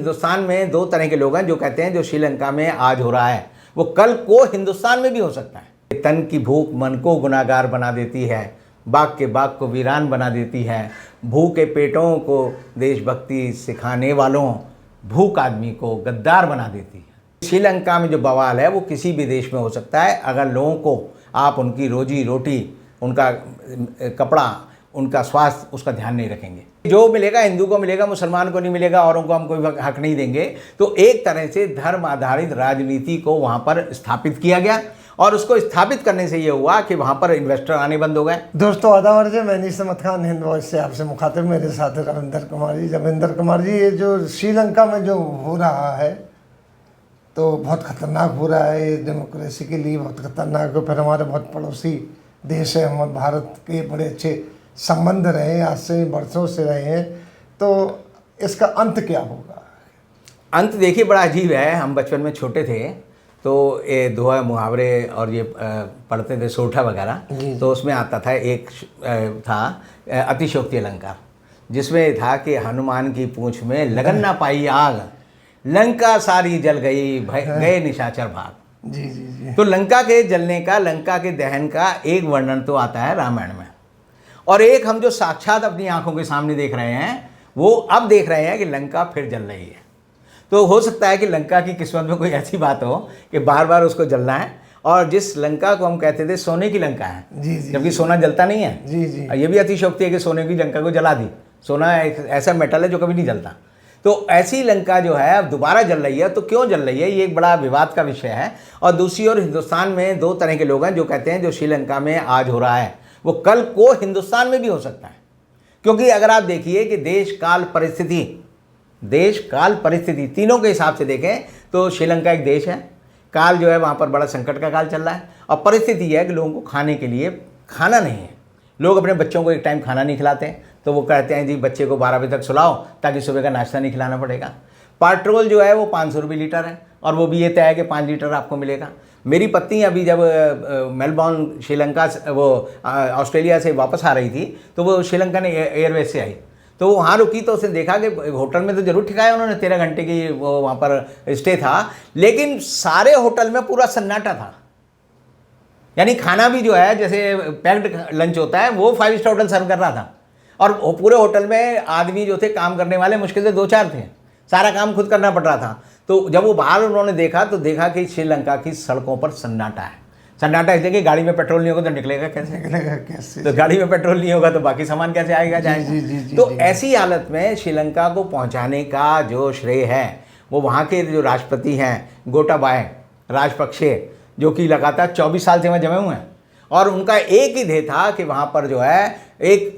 हिंदुस्तान में दो तरह के लोग हैं जो कहते हैं जो श्रीलंका में आज हो रहा है वो कल को हिंदुस्तान में भी हो सकता है। तन की भूख मन को गुनाहगार बना देती है, बाग के बाग को वीरान बना देती है, भूखे पेटों को देशभक्ति सिखाने वालों भूख आदमी को गद्दार बना देती है। श्रीलंका में जो बवाल है वो किसी भी देश में हो सकता है अगर लोगों को आप उनकी रोजी रोटी, उनका कपड़ा, उनका स्वास्थ्य, उसका ध्यान नहीं रखेंगे। जो मिलेगा हिंदू को मिलेगा, मुसलमान को नहीं मिलेगा, औरों को हम कोई हक नहीं देंगे। तो एक तरह से धर्म आधारित राजनीति को वहाँ पर स्थापित किया गया और उसको स्थापित करने से ये हुआ कि वहाँ पर इन्वेस्टर आने बंद हो गए। दोस्तों आदाब अर्ज़, मैं नीस अहमद खान हिंद वॉइस से आपसे मुखातिब, मेरे साथ रविंदर कुमार जी। रविंदर कुमार जी, ये जो श्रीलंका में जो हो रहा है तो बहुत ख़तरनाक हो रहा है, ये डेमोक्रेसी के लिए बहुत ख़तरनाक है। फिर हमारे बहुत पड़ोसी देश है, हमारे भारत के बड़े अच्छे संबंध रहे हैं, आज से वर्षों से रहे हैं, तो इसका अंत क्या होगा? अंत देखिए बड़ा अजीब है। हम बचपन में छोटे थे तो ये दोहा मुहावरे और ये पढ़ते थे सोठा वगैरह, तो उसमें आता था एक था अतिशयोक्ति अलंकार, जिसमें था कि हनुमान की पूंछ में लगन ना पाई आग, लंका सारी जल गई, गए निशाचर भाग। जी जी जी। तो लंका के जलने का, लंका के दहन का एक वर्णन तो आता है रामायण में, और एक हम जो साक्षात अपनी आंखों के सामने देख रहे हैं वो अब देख रहे हैं कि लंका फिर जल रही है। तो हो सकता है कि लंका की किस्मत में कोई ऐसी बात हो कि बार बार उसको जलना है, और जिस लंका को हम कहते थे सोने की लंका है, जी जी, जबकि सोना जलता नहीं है। जी जी। ये भी अतिशयोक्ति है कि सोने की लंका को जला दी। सोना एक ऐसा मेटल है जो कभी नहीं जलता। तो ऐसी लंका जो है अब दोबारा जल रही है। तो क्यों जल रही है, ये एक बड़ा विवाद का विषय है। और दूसरी ओर हिंदुस्तान में दो तरह के लोग हैं जो कहते हैं जो श्रीलंका में आज हो रहा है वो कल को हिंदुस्तान में भी हो सकता है। क्योंकि अगर आप देखिए कि देश काल परिस्थिति तीनों के हिसाब से देखें तो श्रीलंका एक देश है, काल जो है वहाँ पर बड़ा संकट का काल चल रहा है, और परिस्थिति यह है कि लोगों को खाने के लिए खाना नहीं है। लोग अपने बच्चों को एक टाइम खाना नहीं खिलाते हैं, तो वो कहते हैं जी बच्चे को 12 बजे तक सुलाओ ताकि सुबह का नाश्ता नहीं खिलाना पड़ेगा। पेट्रोल जो है वो 500 रुपये लीटर है, और वो भी ये तय है कि 5 लीटर आपको मिलेगा। मेरी पत्नी अभी जब मेलबॉर्न श्रीलंका वो ऑस्ट्रेलिया से वापस आ रही थी तो वो श्रीलंका ने एयरवेज से आई, तो वो वहाँ रुकी तो उसने देखा कि होटल में तो जरूर ठिकाया उन्होंने, 13 घंटे की वो वहाँ पर स्टे था, लेकिन सारे होटल में पूरा सन्नाटा था। यानी खाना भी जो है जैसे पैक्ड लंच होता है वो 5 स्टार होटल सर्व कर रहा था, और पूरे होटल में आदमी जो थे काम करने वाले मुश्किल से 2-4 थे, सारा काम खुद करना पड़ रहा था। तो जब वो बाहर उन्होंने देखा तो देखा कि श्रीलंका की सड़कों पर सन्नाटा है। सन्नाटा इसलिए कि गाड़ी में पेट्रोल नहीं होगा तो निकलेगा कैसे? तो गाड़ी में पेट्रोल नहीं होगा तो बाकी सामान कैसे आएगा जाएगा? तो ऐसी हालत में श्रीलंका को पहुंचाने का जो श्रेय है वो वहाँ के जो राष्ट्रपति हैं गोटाबाया राजपक्षे, जो कि लगातार 24 साल से वहाँ जमे हुए हैं, और उनका एक ही ध्येय था कि वहाँ पर जो है एक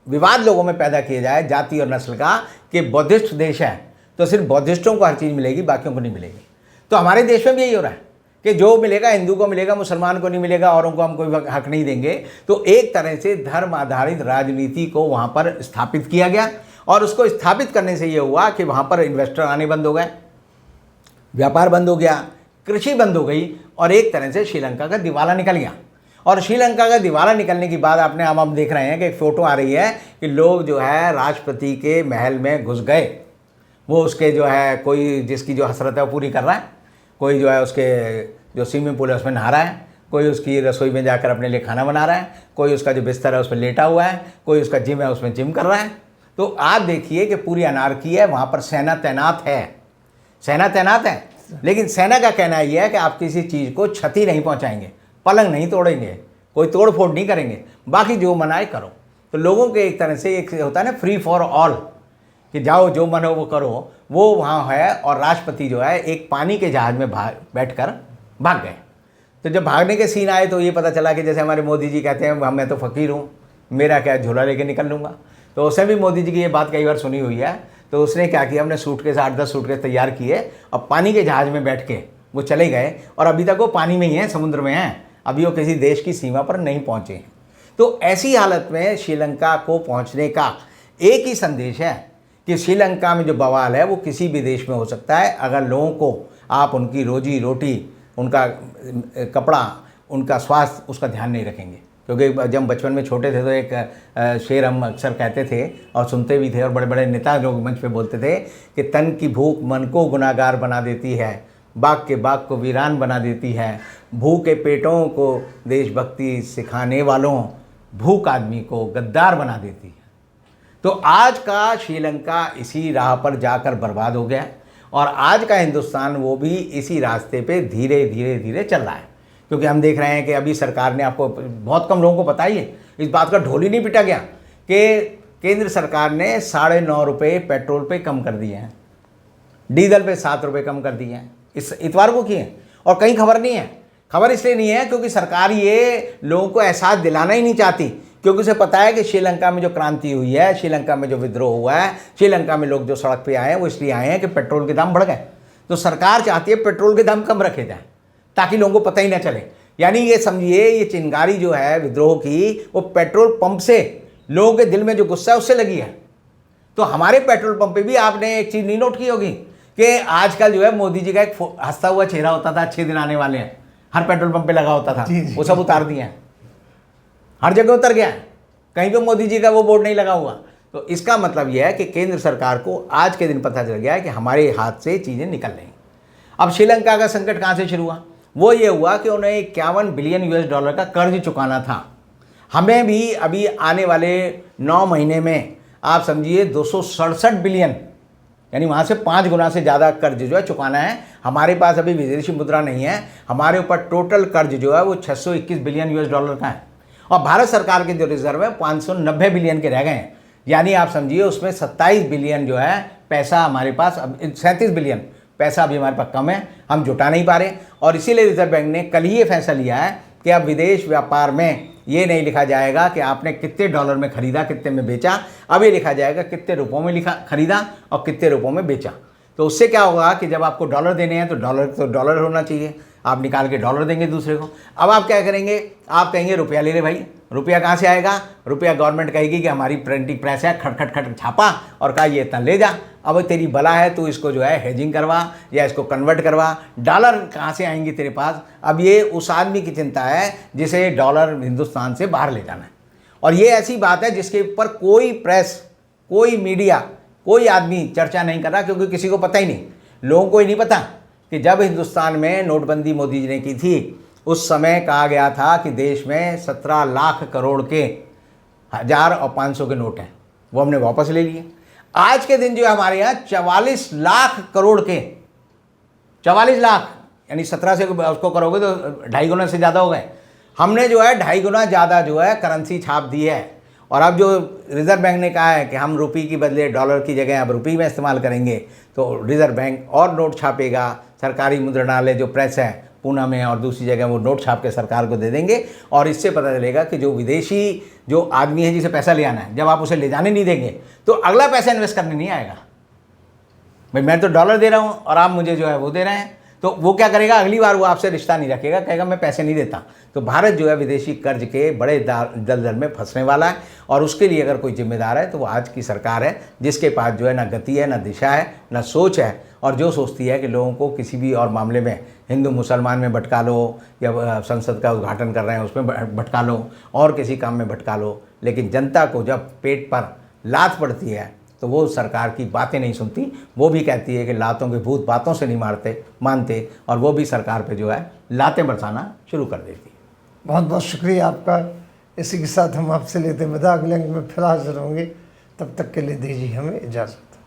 विवाद लोगों में पैदा किया जाए जाति और नस्ल का, कि बौद्धिस्ट देश है तो सिर्फ बौद्धिस्टों को हर चीज़ मिलेगी, बाकियों को नहीं मिलेगी। तो हमारे देश में भी यही हो रहा है कि जो मिलेगा हिंदू को मिलेगा, मुसलमान को नहीं मिलेगा, औरों को हम कोई हक नहीं देंगे। तो एक तरह से धर्म आधारित राजनीति को वहाँ पर स्थापित किया गया, और उसको स्थापित करने से ये हुआ कि वहाँ पर इन्वेस्टर आने बंद हो गए, व्यापार बंद हो गया, कृषि बंद हो गई, और एक तरह से श्रीलंका का दिवाला निकल गया। और श्रीलंका का दिवाला निकलने की बाद आपने अब देख रहे हैं कि एक फ़ोटो आ रही है कि लोग जो है राष्ट्रपति के महल में घुस गए। वो उसके जो है कोई जिसकी जो हसरत है वो पूरी कर रहा है, कोई जो है उसके जो स्विमिंग पूल है उसमें नहा रहा है, कोई उसकी रसोई में जाकर अपने लिए खाना बना रहा है, कोई उसका जो बिस्तर है उस पर लेटा हुआ है, कोई उसका जिम है उसमें जिम कर रहा है। तो आप देखिए कि पूरी अनारकी है, वहाँ पर सेना तैनात है, लेकिन सेना का कहना यह है कि आप किसी चीज़ को क्षति नहीं पहुँचाएंगे, पलंग नहीं तोड़ेंगे, कोई तोड़ फोड़ नहीं करेंगे, बाकी जो मन आए करो। तो लोगों के एक तरह से एक होता है ना फ्री फॉर ऑल, कि जाओ जो मन हो वो करो, वो वहाँ है। और राष्ट्रपति जो है एक पानी के जहाज़ में बैठकर भाग गए। तो जब भागने के सीन आए तो ये पता चला कि जैसे हमारे मोदी जी कहते हैं मैं तो फ़कीर हूँ, मेरा क्या झोला लेके निकल लूँगा। तो उसने भी मोदी जी की ये बात कई बार सुनी हुई है। तो उसने क्या किया, अपने सूटकेस 8-10 सूटकेस तैयार किए और पानी के जहाज़ में बैठ के वो चले गए, और अभी तक वो पानी में ही हैं, समुद्र में हैं, अभी वो किसी देश की सीमा पर नहीं पहुँचे हैं। तो ऐसी हालत में श्रीलंका को पहुँचने का एक ही संदेश है कि श्रीलंका में जो बवाल है वो किसी भी देश में हो सकता है अगर लोगों को आप उनकी रोजी रोटी, उनका कपड़ा, उनका स्वास्थ्य, उसका ध्यान नहीं रखेंगे। क्योंकि जब हम बचपन में छोटे थे तो एक शेर हम अक्सर कहते थे और सुनते भी थे, और बड़े बड़े नेता लोग मंच पे बोलते थे कि तन की भूख मन को गुनाहगार बना देती है, बाग के बाग को वीरान बना देती है, भूखे पेटों को देशभक्ति सिखाने वालों, भूख आदमी को गद्दार बना देती है। तो आज का श्रीलंका इसी राह पर जाकर बर्बाद हो गया, और आज का हिंदुस्तान वो भी इसी रास्ते पे धीरे धीरे धीरे चल रहा है। क्योंकि हम देख रहे हैं कि अभी सरकार ने, आपको बहुत कम लोगों को पता ही है, इस बात का ढोल ही नहीं पिटा गया कि केंद्र सरकार ने 9.5 रुपये पेट्रोल पे कम कर दिए हैं, डीजल पे 7 रुपये कम कर दिए हैं, इस इतवार को किए हैं, और कहीं खबर नहीं है। खबर इसलिए नहीं है क्योंकि सरकार ये लोगों को एहसास दिलाना ही नहीं चाहती, क्योंकि उसे पता है कि श्रीलंका में जो क्रांति हुई है, श्रीलंका में जो विद्रोह हुआ है, श्रीलंका में लोग जो सड़क पे आए हैं वो इसलिए आए हैं कि पेट्रोल के दाम बढ़ गए। तो सरकार चाहती है पेट्रोल के दाम कम रखे जाए ताकि लोगों को पता ही ना चले। यानी ये समझिए, ये चिंगारी जो है विद्रोह की, वो पेट्रोल पंप से लोगों के दिल में जो गुस्सा है उससे लगी है। तो हमारे पेट्रोल पंप पे भी आपने एक चीज़ नहीं नोट की होगी कि आजकल जो है मोदी जी का एक हंसता हुआ चेहरा होता था, 6 दिन आने वाले हैं, हर पेट्रोल पंप पे लगा होता था, वो सब उतार दिए हैं, हर जगह उतर गया है, कहीं पे मोदी जी का वो बोर्ड नहीं लगा हुआ। तो इसका मतलब यह है कि केंद्र सरकार को आज के दिन पता चल गया है कि हमारे हाथ से चीज़ें निकल रही। अब श्रीलंका का संकट कहाँ से शुरू हुआ? वो ये हुआ कि उन्हें 51 बिलियन US डॉलर का कर्ज चुकाना था। हमें भी अभी आने वाले 9 महीने में आप समझिए 267 बिलियन, यानी वहाँ से 5 गुना से ज़्यादा कर्ज जो है चुकाना है। हमारे पास अभी विदेशी मुद्रा नहीं है, हमारे ऊपर टोटल कर्ज जो है वो 621 बिलियन US का है, और भारत सरकार के जो रिजर्व है 590 बिलियन के रह गए हैं। यानी आप समझिए उसमें 27 बिलियन जो है पैसा हमारे पास, अब 37 बिलियन पैसा अभी हमारे पास कम है, हम जुटा नहीं पा रहे। और इसीलिए रिजर्व बैंक ने कल ही ये फैसला लिया है कि अब विदेश व्यापार में ये नहीं लिखा जाएगा कि आपने कितने डॉलर में खरीदा, कितने में बेचा, अब ये लिखा जाएगा कितने रुपयों में खरीदा और कितने रुपयों में बेचा। तो उससे क्या होगा कि जब आपको डॉलर देने हैं तो डॉलर होना चाहिए, आप निकाल के डॉलर देंगे दूसरे को। अब आप क्या करेंगे? आप कहेंगे रुपया ले ले भाई, रुपया कहाँ से आएगा? रुपया गवर्नमेंट कहेगी कि हमारी प्रिंटिंग प्रेस है, खट खट खट छापा और कहा ये इतना ले जा। अब तेरी बला है, तू इसको जो है हेजिंग करवा या इसको कन्वर्ट करवा, डॉलर कहाँ से आएंगे तेरे पास? अब ये उस आदमी की चिंता है जिसे डॉलर हिंदुस्तान से बाहर ले जाना है। और ये ऐसी बात है जिसके ऊपर कोई प्रेस, कोई मीडिया, कोई आदमी चर्चा नहीं कर रहा, क्योंकि किसी को पता ही नहीं, लोगों को ही नहीं पता कि जब हिंदुस्तान में नोटबंदी मोदी जी ने की थी, उस समय कहा गया था कि देश में 17 लाख करोड़ के 1000 और 500 के नोट हैं, वो हमने वापस ले लिए। आज के दिन जो है हमारे यहाँ 44 लाख करोड़ के, 44 लाख, यानी 17 से उसको करोगे तो 2.5 गुना से ज़्यादा हो गए। हमने जो है 2.5 गुना ज़्यादा जो है करेंसी छाप दी है। और अब जो रिज़र्व बैंक ने कहा है कि हम रुपये की बदले डॉलर की जगह अब रुपये में इस्तेमाल करेंगे, तो रिज़र्व बैंक और नोट छापेगा, सरकारी मुद्रणालय जो प्रेस है पूना में और दूसरी जगह वो नोट छाप के सरकार को दे देंगे। और इससे पता चलेगा कि जो विदेशी जो आदमी है जिसे पैसा ले आना है, जब आप उसे ले जाने नहीं देंगे तो अगला पैसा इन्वेस्ट करने नहीं आएगा। भाई मैं तो डॉलर दे रहा हूँ और आप मुझे जो है वो दे रहे हैं, तो वो क्या करेगा? अगली बार वो आपसे रिश्ता नहीं रखेगा, कहेगा मैं पैसे नहीं देता। तो भारत जो है विदेशी कर्ज के बड़े दलदल में फंसने वाला है, और उसके लिए अगर कोई जिम्मेदार है तो वो आज की सरकार है, जिसके पास जो है ना गति है, ना दिशा है, ना सोच है, और जो सोचती है कि लोगों को किसी भी और मामले में हिंदू मुसलमान में भटका लो, या संसद का उद्घाटन कर रहे हैं उसमें भटका लो, और किसी काम में भटका लो, लेकिन जनता को जब पेट पर लात पड़ती है तो वो सरकार की बातें नहीं सुनती। वो भी कहती है कि लातों के भूत बातों से नहीं मानते, और वो भी सरकार पे जो है लातें बरसाना शुरू कर देती है। बहुत बहुत शुक्रिया आपका। इसी के साथ हम आपसे लेते विदा, अगले अंक में फिर हाजिर होंगे। तब तक के लिए दीजिए हमें इजाज़त।